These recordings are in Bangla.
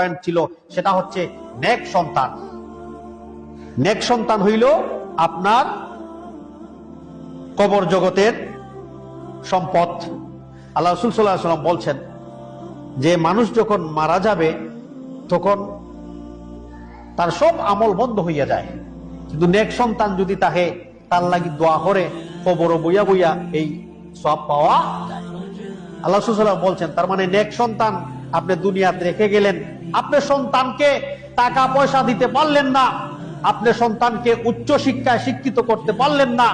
পয়েন্ট ছিল, সেটা হচ্ছে নেক সন্তান। নেক সন্তান হইল আপনার কবর জগতের সম্পদ। আল্লাহ রাসূল সাল্লাল্লাহু আলাইহি ওয়াসাল্লাম বলছেন যে মানুষ যখন মারা যাবে তখন তার সব আমল বন্ধ হইয়া যায়, কিন্তু নেক সন্তান যদি তাকে তার লাগি দোয়া করে কবর বইয়া বইয়া এই সব পাওয়া যায়। আল্লাহ রাসূল সাল্লাল্লাহু আলাইহি ওয়াসাল্লাম বলছেন, তার মানে নেক সন্তান আপনি দুনিয়াতে রেখে গেলেন, আপনি সন্তানকে টাকা পয়সা দিতে পারলেন না, আপনি সন্তানকে উচ্চ শিক্ষায় শিক্ষিত করতে পারলেন না,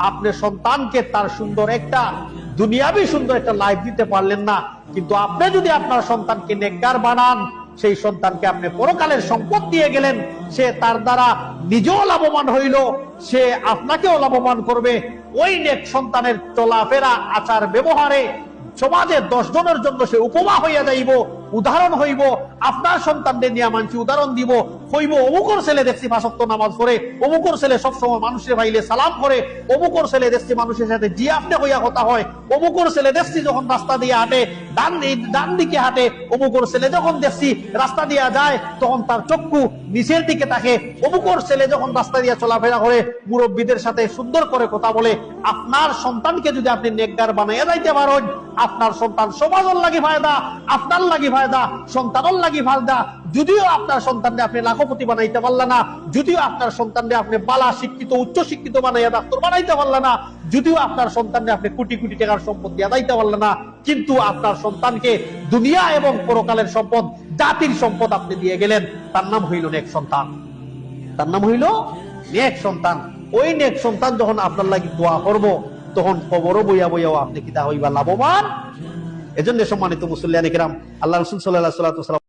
আপনি সন্তানকে তার সুন্দর একটা দুনিয়াবি সুন্দর একটা লাইফ দিতে পারলেন না, কিন্তু আপনি যদি আপনার সন্তানকে নেককার বানান, সেই সন্তানকে আপনি পরকালের সম্পদ দিয়ে গেলেন, সে তার দ্বারা নিজেও লাভবান হইল, সে আপনাকেও লাভবান করবে। ওই নেক সন্তানের চলাফেরা আচার ব্যবহারে সমাজে 10 জনের জন্য সে উপমা হইয়া যাইব, উদাহরণ হইব। আপনার সন্তানদের নিয়ে মানছি উদাহরণ দিব, হইব অমুকর ছেলে দেখছি 5 ওয়াক্ত নামাজ পড়ে, অমুকর ছেলে সবসময় মানুষের ভাইলে সালাম করে, অমুকর ছেলে দেখছি মানুষের সাথে জি আপনি হইয়া কথা হয়, অমুকর ছেলে দেখছি যখন রাস্তা দিয়ে হাঁটে ডান দিকে হাঁটে, অমুকর ছেলে যখন দেখছি রাস্তা দিয়ে যায় তখন তার চক্ষু নিচের দিকে থাকে, অমুকর ছেলে যখন রাস্তা দিয়ে চলাফেরা করে মুরব্বীদের সাথে সুন্দর করে কথা বলে। আপনার সন্তানকে যদি আপনি নেককার বানাইয়া যাইতে পারেন, আপনার সন্তান সমাজের লাগি ফায়দা, আপনার লাগি ফায়দা, সন্তানের লাগি ফায়দা। যদিও আপনার সন্তানকে আপনি লাখপতি বানাইতে পারলেন না, যদিও আপনার সন্তানকে আপনি বালা শিক্ষিত উচ্চ শিক্ষিত বানাইয়া ডাক্তার বানাইতে পারলেন না, যদিও আপনার সন্তানকে আপনি কোটি কোটি টাকার সম্পদ দিয়ে দাইতে পারলেন না, কিন্তু আপনার সন্তানকে দুনিয়া এবং পরকালের সম্পদ, জাতির সম্পদ আপনি দিয়ে গেলেন, তার নাম হইল নেক সন্তান, তার নাম হইল নেক সন্তান। ওই নেক সন্তান যখন আপনার লাগি দোয়া করবো, তখন কবরও বইয়া বইয়াও আপনি কি তা হইবা লাভবান। এজন্য সম্মানিত মুসল্লিয়ানে কেরাম, আল্লাহ রাসূল সাল্লাল্লাহু আলাইহি ওয়াসাল্লাম